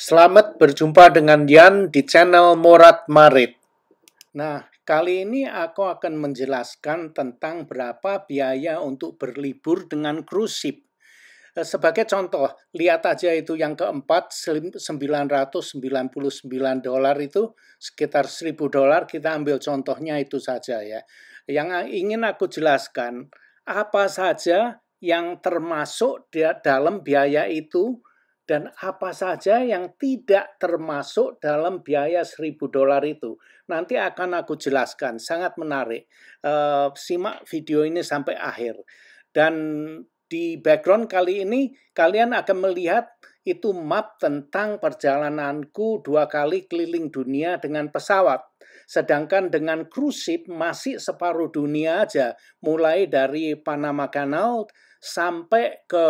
Selamat berjumpa dengan Yan di channel Morat Marit. Nah, kali ini aku akan menjelaskan tentang berapa biaya untuk berlibur dengan cruise ship. Sebagai contoh, lihat aja itu yang keempat, $999 itu sekitar $1.000, kita ambil contohnya itu saja ya. Yang ingin aku jelaskan, apa saja yang termasuk dalam biaya itu, dan apa saja yang tidak termasuk dalam biaya $1.000 itu. Nanti akan aku jelaskan, sangat menarik. Simak video ini sampai akhir. Dan di background kali ini kalian akan melihat itu map tentang perjalananku 2 kali keliling dunia dengan pesawat. Sedangkan dengan cruise ship masih separuh dunia aja. Mulai dari Panama Canal sampai ke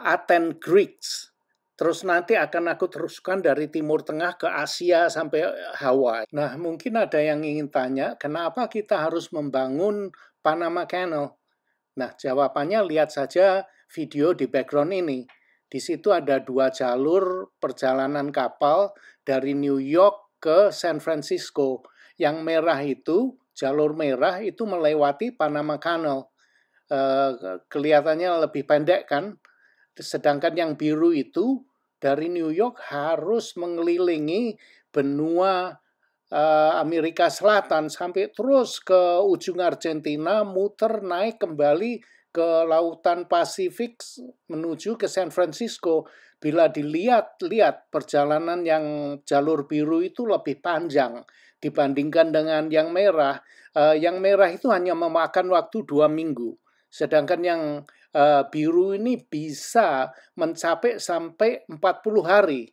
Athens, Greece. Terus nanti akan aku teruskan dari Timur Tengah ke Asia sampai Hawaii. Nah, mungkin ada yang ingin tanya, kenapa kita harus membangun Panama Canal? Nah, jawabannya lihat saja video di background ini. Di situ ada 2 jalur perjalanan kapal dari New York ke San Francisco. Yang merah itu, jalur merah itu melewati Panama Canal. Kelihatannya lebih pendek kan? Sedangkan yang biru itu dari New York harus mengelilingi benua Amerika Selatan sampai terus ke ujung Argentina, muter naik kembali ke lautan Pasifik menuju ke San Francisco. Bila dilihat perjalanan yang jalur biru itu lebih panjang dibandingkan dengan yang merah. Yang merah itu hanya memakan waktu 2 minggu. Sedangkan yang biru ini bisa mencapai sampai 40 hari.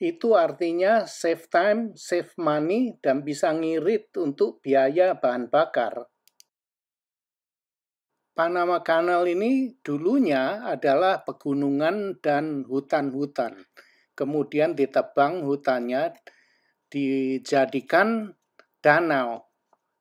Itu artinya save time, save money, dan bisa ngirit untuk biaya bahan bakar. Panama Canal ini dulunya adalah pegunungan dan hutan-hutan. Kemudian ditebang hutannya, dijadikan danau.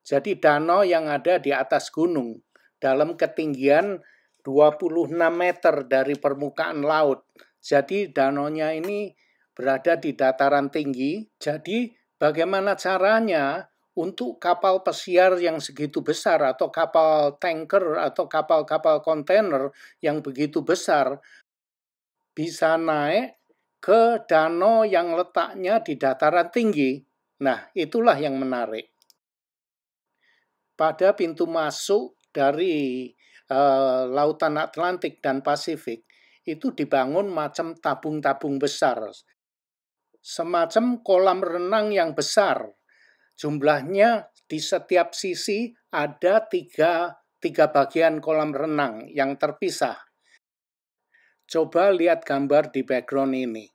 Jadi danau yang ada di atas gunung dalam ketinggian 26 meter dari permukaan laut. Jadi danaunya ini berada di dataran tinggi. Jadi bagaimana caranya untuk kapal pesiar yang segitu besar atau kapal tanker atau kapal-kapal kontainer yang begitu besar bisa naik ke danau yang letaknya di dataran tinggi? Nah, itulah yang menarik. Pada pintu masuk dari Lautan Atlantik dan Pasifik itu dibangun macam tabung-tabung besar. Semacam kolam renang yang besar. Jumlahnya di setiap sisi ada tiga bagian kolam renang yang terpisah. Coba lihat gambar di background ini.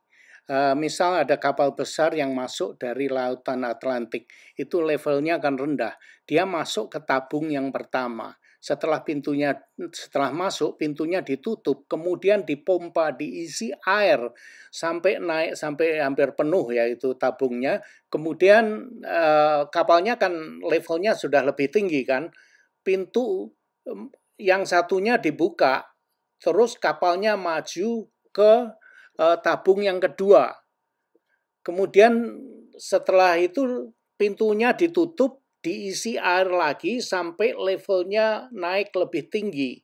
Misal ada kapal besar yang masuk dari Lautan Atlantik, itu levelnya akan rendah. Dia masuk ke tabung yang pertama. Setelah masuk, pintunya ditutup, kemudian dipompa, diisi air sampai naik sampai hampir penuh ya itu tabungnya. Kemudian kapalnya kan levelnya sudah lebih tinggi kan. Pintu yang satunya dibuka, terus kapalnya maju ke tabung yang kedua. Kemudian setelah itu pintunya ditutup, diisi air lagi sampai levelnya naik lebih tinggi.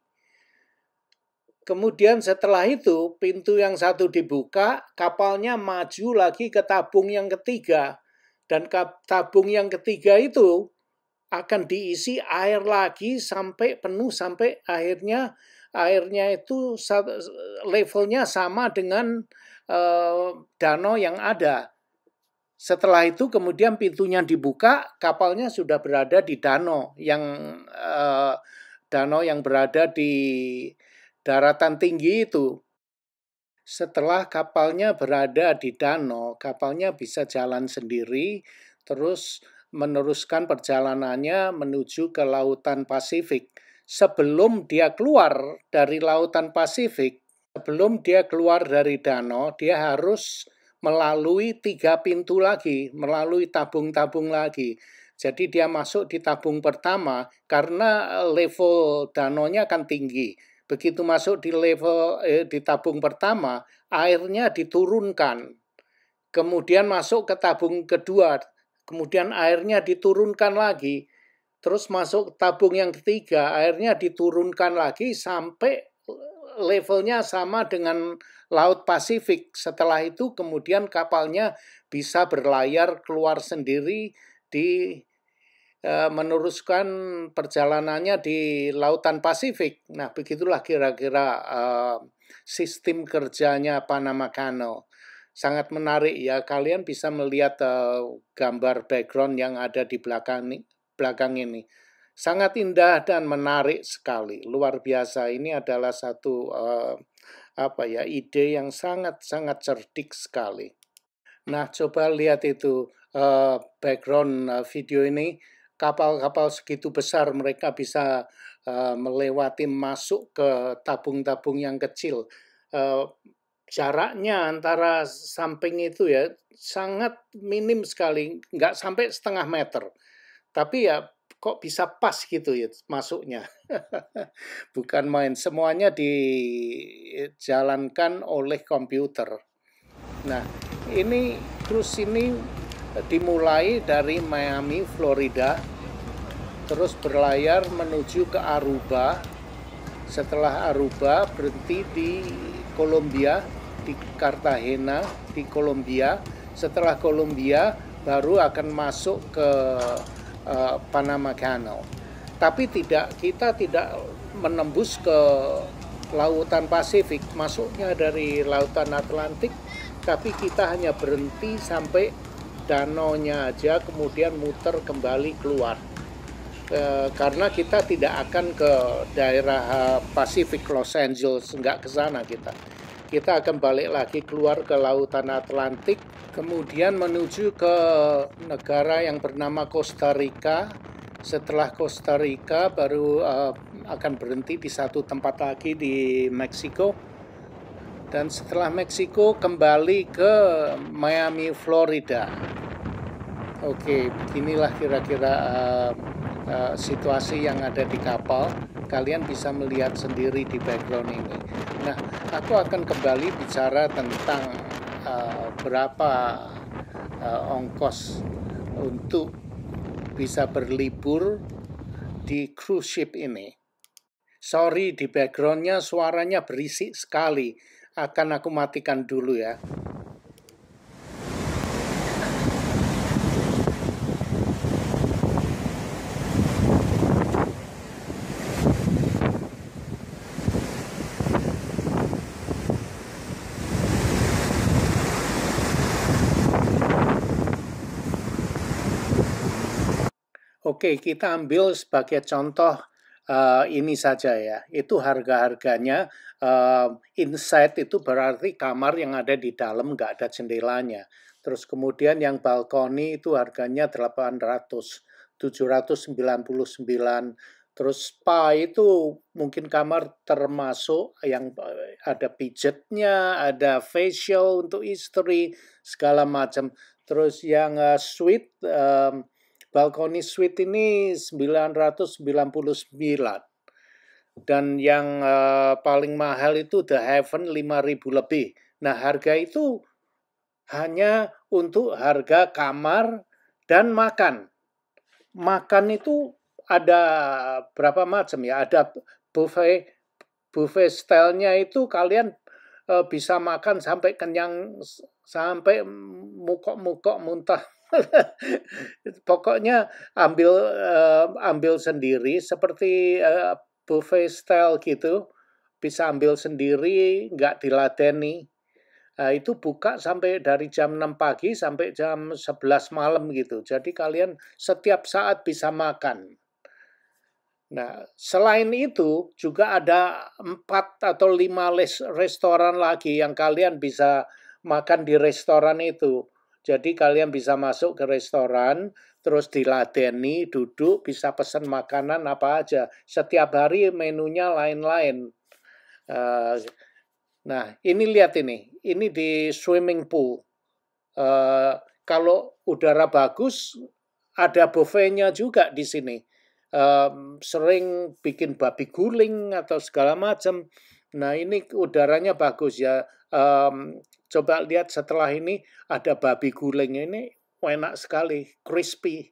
Kemudian setelah itu pintu yang satu dibuka, kapalnya maju lagi ke tabung yang ketiga. Dan tabung yang ketiga itu akan diisi air lagi sampai penuh, sampai airnya itu levelnya sama dengan danau yang ada. Setelah itu kemudian pintunya dibuka, kapalnya sudah berada di danau yang berada di daratan tinggi itu. Setelah kapalnya berada di danau, kapalnya bisa jalan sendiri, terus meneruskan perjalanannya menuju ke Lautan Pasifik. Sebelum dia keluar dari Lautan Pasifik, sebelum dia keluar dari danau, dia harus melalui 3 pintu lagi, melalui tabung-tabung lagi. Jadi dia masuk di tabung pertama karena level danaunya kan tinggi. Begitu masuk di tabung pertama, airnya diturunkan. kemudian masuk ke tabung kedua, kemudian airnya diturunkan lagi, terus masuk ke tabung yang ketiga, airnya diturunkan lagi sampai levelnya sama dengan Laut Pasifik. Setelah itu kemudian kapalnya bisa berlayar keluar sendiri meneruskan perjalanannya di Lautan Pasifik. Nah, begitulah kira-kira sistem kerjanya Panama Canal. Sangat menarik ya, kalian bisa melihat gambar background yang ada di belakang ini. Sangat indah dan menarik sekali, luar biasa. Ini adalah satu ide yang sangat-sangat cerdik sekali. Nah, coba lihat itu background video ini. Kapal-kapal segitu besar mereka bisa melewati masuk ke tabung-tabung yang kecil. Jaraknya antara samping itu ya sangat minim sekali, nggak sampai setengah meter. Tapi ya kok bisa pas gitu ya masuknya. Bukan main, semuanya dijalankan oleh komputer. Nah, ini cruise ini dimulai dari Miami, Florida, terus berlayar menuju ke Aruba. Setelah Aruba berhenti di Colombia, di Cartagena, di Colombia. Setelah Colombia baru akan masuk ke Panama Canal. Tapi kita tidak menembus ke Lautan Pasifik, masuknya dari Lautan Atlantik, tapi kita hanya berhenti sampai danaunya aja, kemudian muter kembali keluar. Karena kita tidak akan ke daerah Pasifik, Los Angeles, nggak ke sana kita. Kita akan balik lagi keluar ke Lautan Atlantik, kemudian menuju ke negara yang bernama Costa Rica. Setelah Costa Rica baru akan berhenti di satu tempat lagi di Meksiko. Dan setelah Meksiko kembali ke Miami, Florida. Oke, beginilah kira-kira situasi yang ada di kapal. Kalian bisa melihat sendiri di background ini. Nah, aku akan kembali bicara tentang berapa ongkos untuk bisa berlibur di cruise ship ini. Sorry, di backgroundnya suaranya berisik sekali. Akan aku matikan dulu ya. Oke, kita ambil sebagai contoh ini saja ya. Itu harga-harganya. Inside itu berarti kamar yang ada di dalam, nggak ada jendelanya. Terus kemudian yang balkoni itu harganya 800, 799. Terus spa itu mungkin kamar termasuk yang ada pijetnya, ada facial untuk istri, segala macam. Terus yang suite, balkoni suite ini 999. Dan yang paling mahal itu The Heaven 5.000 lebih. Nah, harga itu hanya untuk harga kamar dan makan. Makan itu ada berapa macam ya? Ada buffet style-nya itu kalian bisa makan sampai kenyang, sampai mukok-mukok muntah. Pokoknya ambil sendiri seperti buffet style gitu, bisa ambil sendiri, nggak diladeni. Itu buka sampai dari jam 6 pagi sampai jam 11 malam gitu. Jadi kalian setiap saat bisa makan. Nah, selain itu juga ada 4 atau 5 restoran lagi yang kalian bisa makan di restoran itu. Jadi kalian bisa masuk ke restoran, terus diladeni, duduk, bisa pesan makanan apa aja. Setiap hari menunya lain-lain. Nah, ini lihat ini di swimming pool. Kalau udara bagus, ada buffetnya juga di sini. Sering bikin babi guling atau segala macam. Nah, ini udaranya bagus ya. Coba lihat setelah ini ada babi guling ini enak sekali, crispy.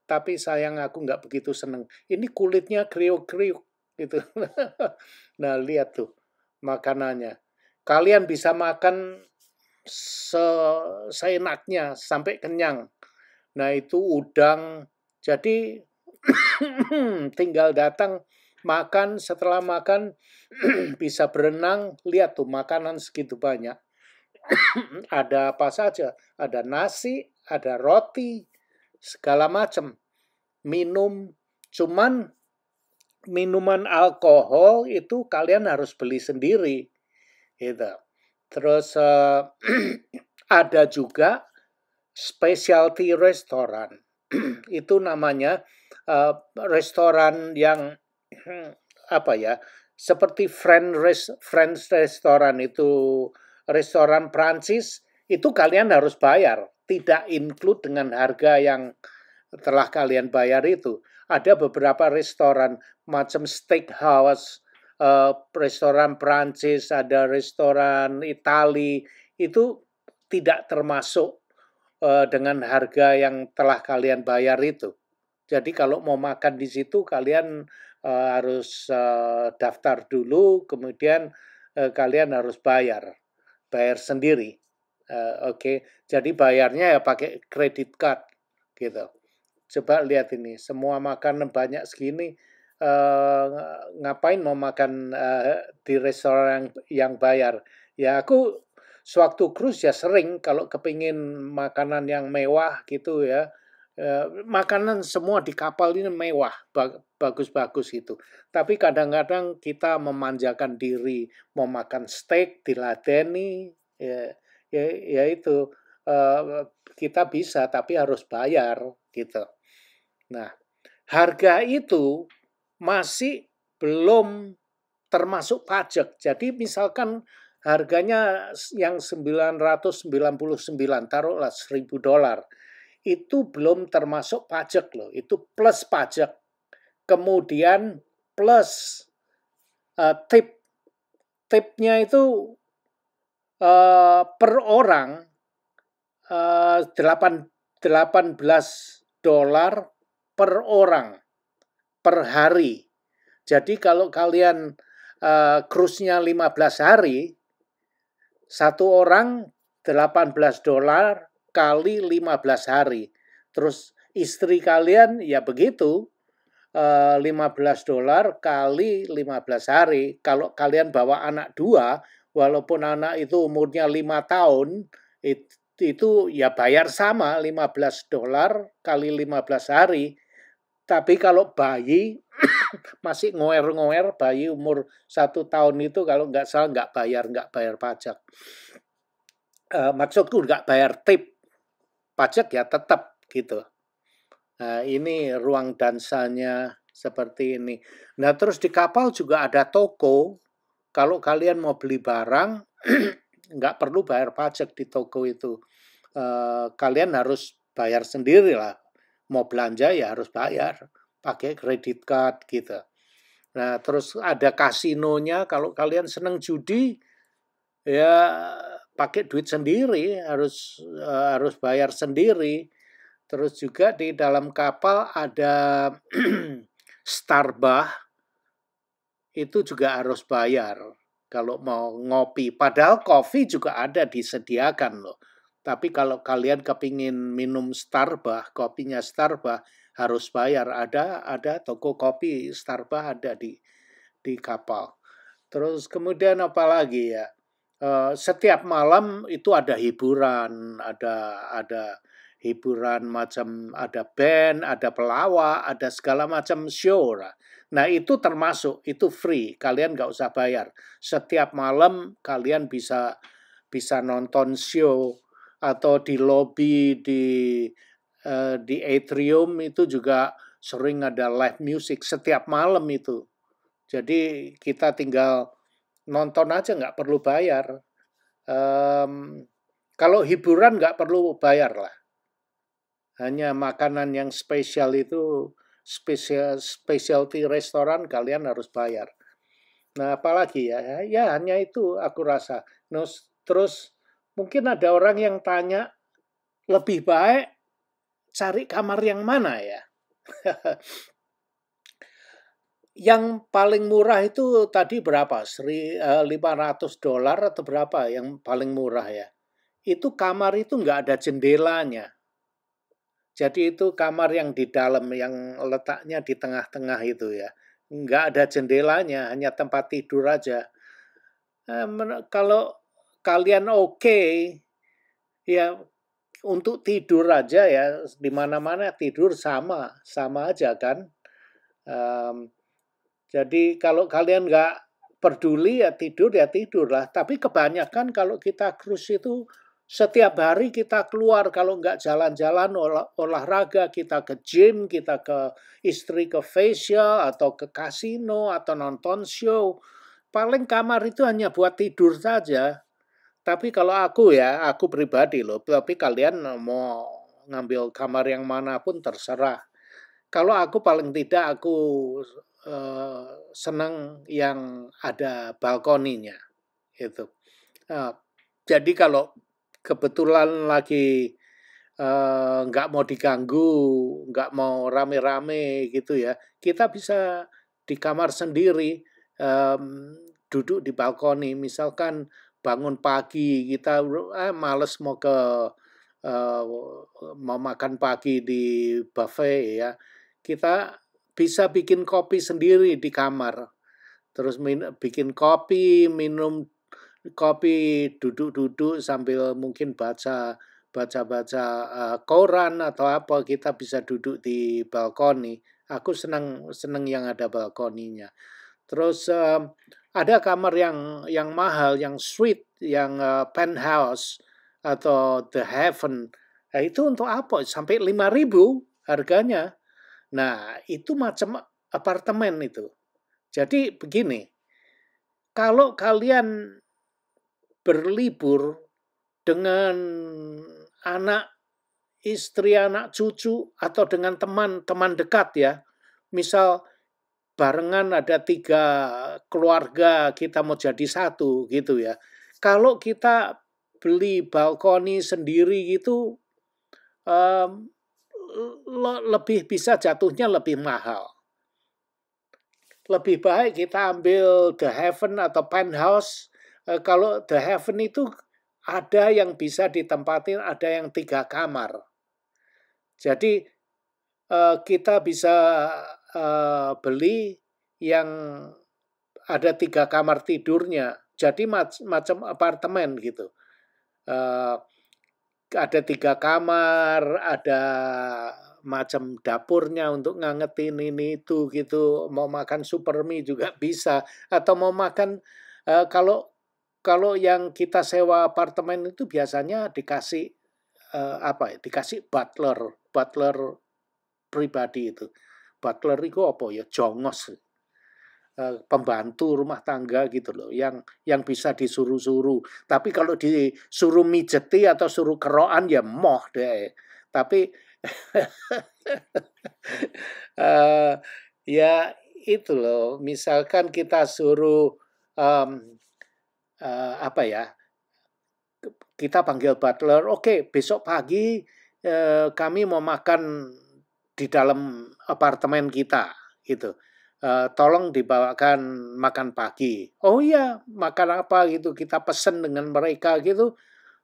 Tapi sayang aku nggak begitu seneng. Ini kulitnya kriuk-kriuk gitu. Nah, lihat tuh makanannya. Kalian bisa makan seenaknya sampai kenyang. Nah, itu udang. Jadi tinggal datang makan, setelah makan bisa berenang, lihat tuh makanan segitu banyak. Ada apa saja, ada nasi, ada roti, segala macam. Minum, cuman minuman alkohol itu kalian harus beli sendiri. Gitu. Terus ada juga specialty restoran. Itu namanya restoran yang apa ya, seperti French restoran itu, restoran Prancis, itu kalian harus bayar, tidak include dengan harga yang telah kalian bayar itu. Ada beberapa restoran macam steakhouse, restoran Prancis, ada restoran Itali, itu tidak termasuk dengan harga yang telah kalian bayar itu. Jadi kalau mau makan di situ kalian harus daftar dulu, kemudian kalian harus bayar sendiri. Oke. Jadi bayarnya ya pakai credit card gitu. Coba lihat ini, semua makanan banyak segini, ngapain mau makan di restoran yang bayar? Ya aku sewaktu cruise ya sering kalau kepingin makanan yang mewah gitu ya. Makanan semua di kapal ini mewah, bagus-bagus itu. Tapi kadang-kadang kita memanjakan diri, mau makan steak diladeni, ya itu kita bisa tapi harus bayar gitu. Nah, harga itu masih belum termasuk pajak. Jadi misalkan harganya yang 999, taruhlah $1.000. Itu belum termasuk pajak loh, itu plus pajak. Kemudian plus tip. Tipnya itu per orang $18 per orang per hari. Jadi kalau kalian cruise-nya 15 hari, satu orang $18 kali 15 hari. Terus istri kalian ya begitu, $15 kali 15 hari. Kalau kalian bawa anak 2, walaupun anak itu umurnya 5 tahun, itu ya bayar sama $15 kali 15 hari. Tapi kalau bayi masih ngoer-ngoer, bayi umur 1 tahun itu kalau nggak salah nggak bayar pajak. Maksudku nggak bayar tip, pajak ya tetap gitu. Nah, ini ruang dansanya seperti ini. Nah, terus di kapal juga ada toko. Kalau kalian mau beli barang, nggak perlu bayar pajak di toko itu. Kalian harus bayar sendiri lah. Mau belanja ya harus bayar. Pakai kredit card gitu. Nah, terus ada kasinonya. Kalau kalian senang judi, ya pakai duit sendiri. Harus bayar sendiri. Terus juga di dalam kapal ada Starbucks, itu juga harus bayar kalau mau ngopi. Padahal kopi juga ada disediakan loh. Tapi kalau kalian kepingin minum Starbucks, kopinya Starbucks, harus bayar. Ada toko kopi Starbucks ada di kapal. Terus kemudian apa lagi ya? Setiap malam itu ada hiburan, ada hiburan macam ada band, ada pelawak, ada segala macam show lah. Nah itu termasuk, itu free, kalian nggak usah bayar. Setiap malam kalian bisa nonton show atau di lobby di atrium itu juga sering ada live music setiap malam itu. Jadi kita tinggal nonton aja nggak perlu bayar. Kalau hiburan nggak perlu bayar lah. Hanya makanan yang spesial itu specialty restoran kalian harus bayar. Nah apalagi ya hanya itu aku rasa. Terus mungkin ada orang yang tanya, lebih baik cari kamar yang mana ya? Yang paling murah itu tadi berapa? $500 atau berapa yang paling murah ya? Itu kamar itu nggak ada jendelanya. Jadi itu kamar yang di dalam, yang letaknya di tengah-tengah itu ya. Nggak ada jendelanya, hanya tempat tidur aja. Kalau kalian oke, ya untuk tidur aja ya, di mana-mana tidur sama aja kan. Em, jadi kalau kalian nggak peduli ya tidur lah. Tapi kebanyakan kalau kita cruise itu setiap hari kita keluar, kalau nggak jalan-jalan olahraga, kita ke gym, kita ke istri ke facial atau ke kasino atau nonton show. Paling kamar itu hanya buat tidur saja. Tapi kalau aku pribadi loh, tapi kalian mau ngambil kamar yang manapun terserah. Kalau aku paling tidak aku senang yang ada balkoninya itu. Jadi kalau kebetulan lagi nggak mau diganggu, nggak mau rame-rame gitu ya, kita bisa di kamar sendiri, duduk di balkoni. Misalkan bangun pagi kita males eh, mau makan pagi di buffet ya, kita bisa bikin kopi sendiri di kamar. Terus bikin kopi, minum kopi, duduk-duduk sambil mungkin baca-baca koran atau apa, kita bisa duduk di balkoni. Aku senang yang ada balkoninya. Terus ada kamar yang mahal, yang suite, yang penthouse atau the heaven. Nah, itu untuk apa? Sampai 5.000 harganya. Nah, itu macam apartemen itu. Jadi begini, kalau kalian berlibur dengan anak, istri, anak cucu, atau dengan teman-teman dekat ya, misal barengan ada 3 keluarga, kita mau jadi satu gitu ya. Kalau kita beli balkoni sendiri gitu, lebih bisa jatuhnya lebih mahal. Lebih baik kita ambil the heaven atau penthouse. Kalau the heaven itu ada yang bisa ditempatin, ada yang 3 kamar. Jadi kita bisa beli yang ada 3 kamar tidurnya. Jadi macam apartemen gitu. Ada 3 kamar, ada macam dapurnya untuk ngangetin ini itu gitu. Mau makan super mie juga bisa. Atau mau makan kalau yang kita sewa apartemen itu biasanya dikasih dikasih butler pribadi itu. Butler itu apa ya? Jongos. Pembantu rumah tangga gitu loh, yang bisa disuruh-suruh. Tapi kalau disuruh mijeti atau suruh keroan ya moh deh. Tapi ya itu loh, misalkan kita suruh kita panggil butler, oke, besok pagi kami mau makan di dalam apartemen kita gitu. Tolong dibawakan makan pagi. Oh iya, makan apa gitu, kita pesen dengan mereka gitu.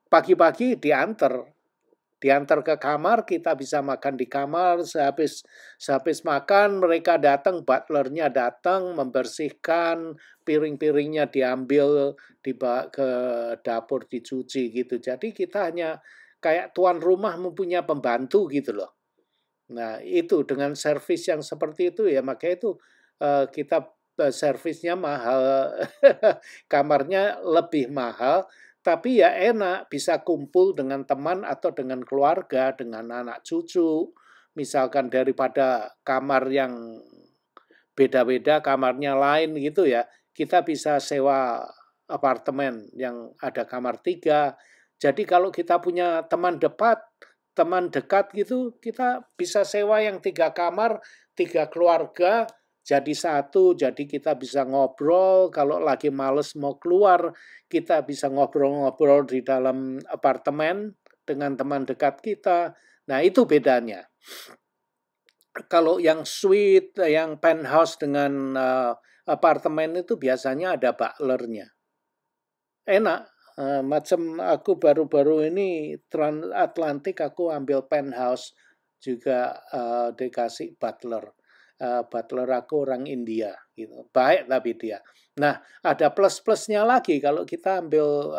Pagi-pagi diantar ke kamar, kita bisa makan di kamar. Sehabis makan, mereka datang, butlernya datang, membersihkan, piring-piringnya diambil, dibawa ke dapur, dicuci gitu. Jadi kita hanya kayak tuan rumah mempunyai pembantu gitu loh. Nah itu dengan servis yang seperti itu ya, makanya itu kita servisnya mahal, kamarnya lebih mahal, tapi ya enak, bisa kumpul dengan teman atau dengan keluarga, dengan anak cucu. Misalkan daripada kamar yang beda-beda, kamarnya lain gitu ya, kita bisa sewa apartemen yang ada kamar 3. Jadi kalau kita punya teman dekat gitu, kita bisa sewa yang 3 kamar, 3 keluarga. jadi satu, jadi kita bisa ngobrol, kalau lagi males mau keluar, kita bisa ngobrol-ngobrol di dalam apartemen dengan teman dekat kita. Nah, itu bedanya. Kalau yang suite, yang penthouse dengan apartemen itu biasanya ada butlernya. Enak. Macam aku baru-baru ini Transatlantic aku ambil penthouse juga dikasih butler. Butler aku orang India gitu. Baik tapi dia. Nah, ada plus-plusnya lagi kalau kita ambil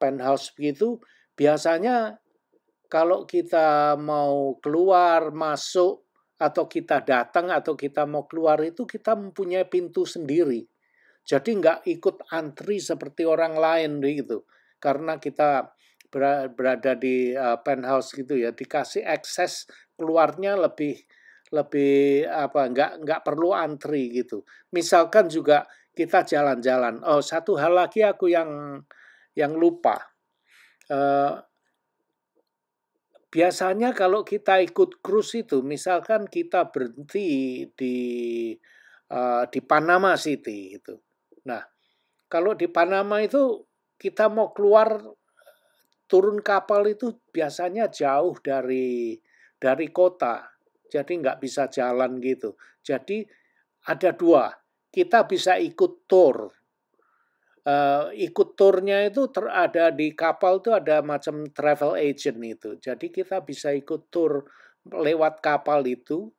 penthouse begitu, biasanya kalau kita mau keluar, masuk, atau kita datang, atau kita mau keluar itu kita mempunyai pintu sendiri. Jadi nggak ikut antri seperti orang lain gitu. Karena kita berada di penthouse gitu ya, dikasih akses keluarnya lebih apa nggak perlu antri gitu. Misalkan juga kita jalan-jalan. Oh, satu hal lagi aku yang lupa. Biasanya kalau kita ikut cruise itu, misalkan kita berhenti di Panama City itu. Nah, kalau di Panama itu kita mau keluar turun kapal itu biasanya jauh dari kota. Jadi nggak bisa jalan gitu. Jadi ada dua. Kita bisa ikut tour. Ikut turnya itu ada di kapal itu ada macam travel agent itu. Jadi kita bisa ikut tur lewat kapal itu.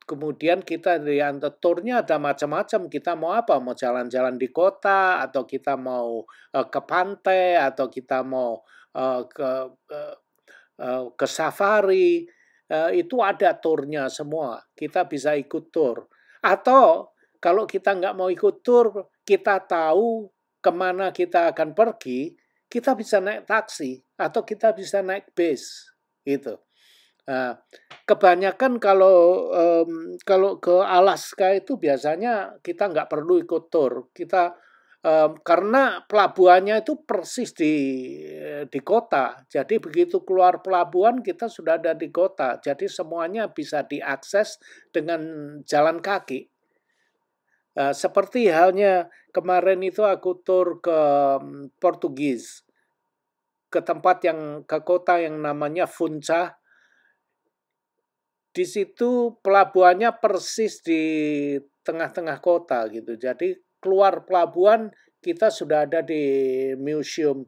Kemudian kita diantar turnya ada macam-macam. Kita mau apa? Mau jalan-jalan di kota atau kita mau ke pantai atau kita mau ke safari. Itu ada turnya semua. Kita bisa ikut tur. Atau kalau kita nggak mau ikut tur, kita tahu kemana kita akan pergi, kita bisa naik taksi atau kita bisa naik bis gitu. Nah, kebanyakan kalau ke Alaska itu biasanya kita nggak perlu ikut tur. Kita karena pelabuhannya itu persis di kota. Jadi begitu keluar pelabuhan kita sudah ada di kota. Jadi semuanya bisa diakses dengan jalan kaki. Seperti halnya kemarin itu aku tur ke Portugis, ke kota yang namanya Funcha. Di situ pelabuhannya persis di tengah-tengah kota gitu. Jadi keluar pelabuhan kita sudah ada di museum.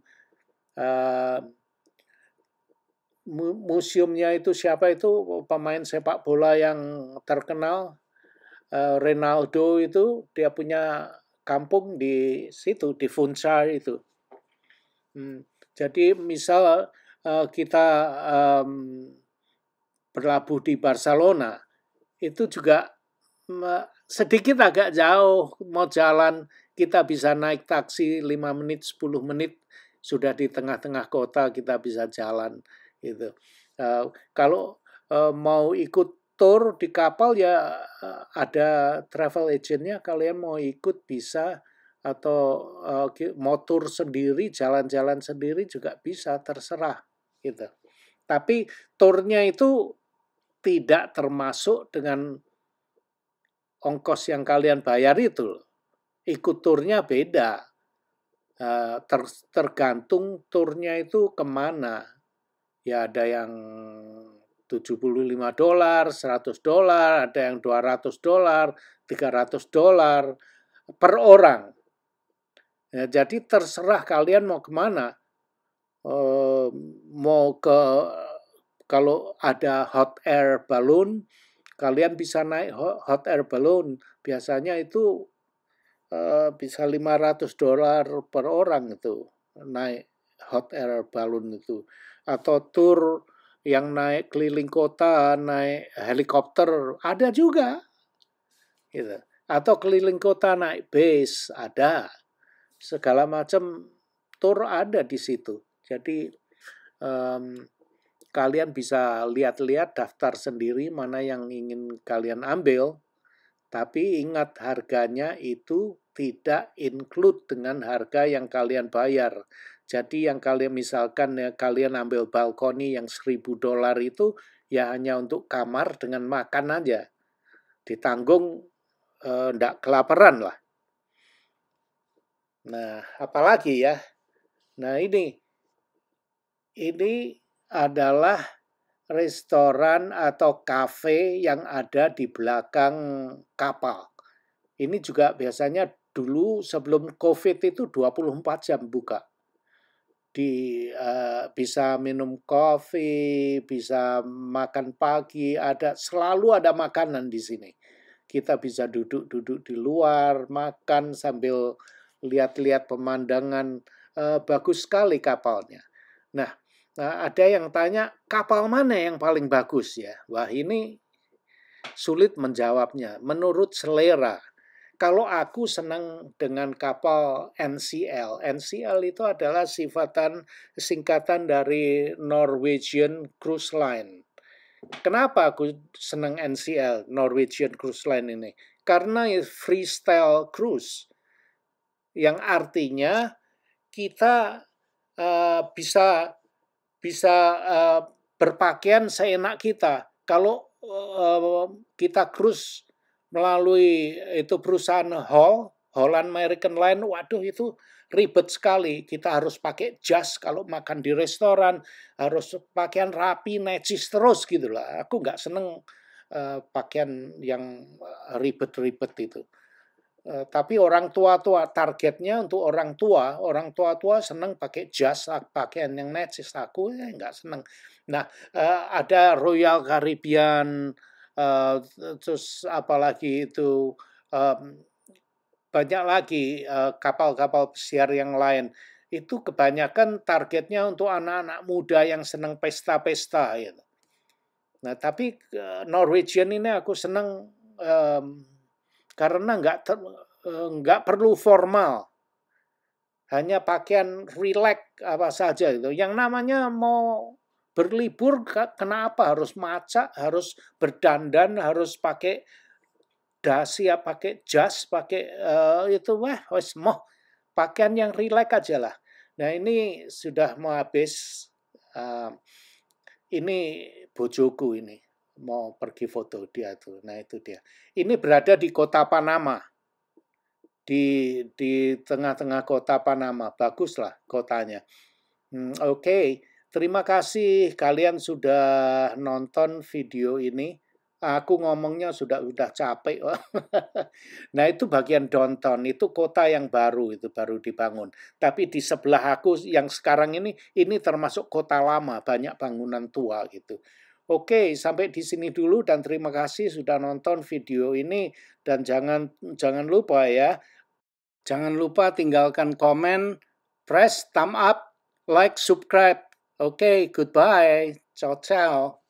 Museumnya itu siapa itu pemain sepak bola yang terkenal. Ronaldo itu dia punya kampung di situ di Funchal itu. Jadi misal kita berlabuh di Barcelona itu juga sedikit agak jauh mau jalan kita bisa naik taksi 5 menit 10 menit sudah di tengah-tengah kota kita bisa jalan gitu. Kalau mau ikut tur di kapal ya ada travel agentnya, kalian mau ikut bisa atau mau tur sendiri jalan-jalan sendiri juga bisa, terserah gitu. Tapi turnya itu tidak termasuk dengan ongkos yang kalian bayar itu. Ikut turnya beda. Tergantung turnya itu kemana. Ya ada yang $75, $100, ada yang $200, $300 per orang. Ya, jadi terserah kalian mau kemana. Mau kalau ada hot air balloon, kalian bisa naik hot air balloon. Biasanya itu bisa $500 per orang itu naik hot air balloon itu. Atau tur yang naik keliling kota, naik helikopter, ada juga. Gitu. Atau keliling kota naik bis, ada. Segala macam tur ada di situ. Jadi kalian bisa lihat-lihat daftar sendiri mana yang ingin kalian ambil. Tapi ingat harganya itu tidak include dengan harga yang kalian bayar. Jadi yang kalian misalkan ya kalian ambil balkoni yang $1.000 itu ya hanya untuk kamar dengan makan aja. Ditanggung nggak kelaparan lah. Nah, apalagi ya? Nah, ini adalah restoran atau kafe yang ada di belakang kapal. Ini juga biasanya dulu sebelum COVID itu 24 jam buka. Bisa minum kopi, bisa makan pagi, selalu ada makanan di sini. Kita bisa duduk-duduk di luar, makan sambil lihat-lihat pemandangan. Bagus sekali kapalnya. Nah, ada yang tanya kapal mana yang paling bagus ya? Wah, ini sulit menjawabnya. Menurut selera. Kalau aku senang dengan kapal NCL. NCL itu adalah singkatan dari Norwegian Cruise Line. Kenapa aku senang NCL, Norwegian Cruise Line ini? Karena freestyle cruise. Yang artinya kita bisa berpakaian seenak kita. Kalau kita cruise melalui itu perusahaan Holland American Line, waduh itu ribet sekali. Kita harus pakai jas kalau makan di restoran, harus pakaian rapi, necis terus gitu lah. Aku nggak seneng pakaian yang ribet-ribet itu. Tapi orang tua-tua, targetnya untuk orang tua seneng pakai jas, pakaian yang necis. Aku nggak seneng. Nah, ada Royal Caribbean, terus apalagi itu banyak lagi kapal-kapal pesiar yang lain. Itu kebanyakan targetnya untuk anak-anak muda yang seneng pesta-pesta. Gitu. Nah, tapi Norwegian ini aku seneng karena nggak perlu formal, hanya pakaian relax apa saja itu. Yang namanya mau berlibur, kenapa harus macak, harus berdandan, harus pakai dasi, pakai jas, pakai itu wes mau pakaian yang relax aja lah. Nah ini sudah mau habis. Ini bojoku ini mau pergi foto dia tuh. Nah itu dia. Ini berada di kota Panama. Di tengah-tengah kota Panama. Baguslah kotanya. Oke. Terima kasih kalian sudah nonton video ini. Aku ngomongnya sudah capek. Nah itu bagian downtown, itu kota yang baru, itu baru dibangun. Tapi di sebelah aku yang sekarang ini termasuk kota lama, banyak bangunan tua gitu. Oke, sampai di sini dulu dan terima kasih sudah nonton video ini. Dan jangan lupa ya, jangan lupa tinggalkan komen, press thumb up, like, subscribe. Oke, goodbye. Ciao, ciao.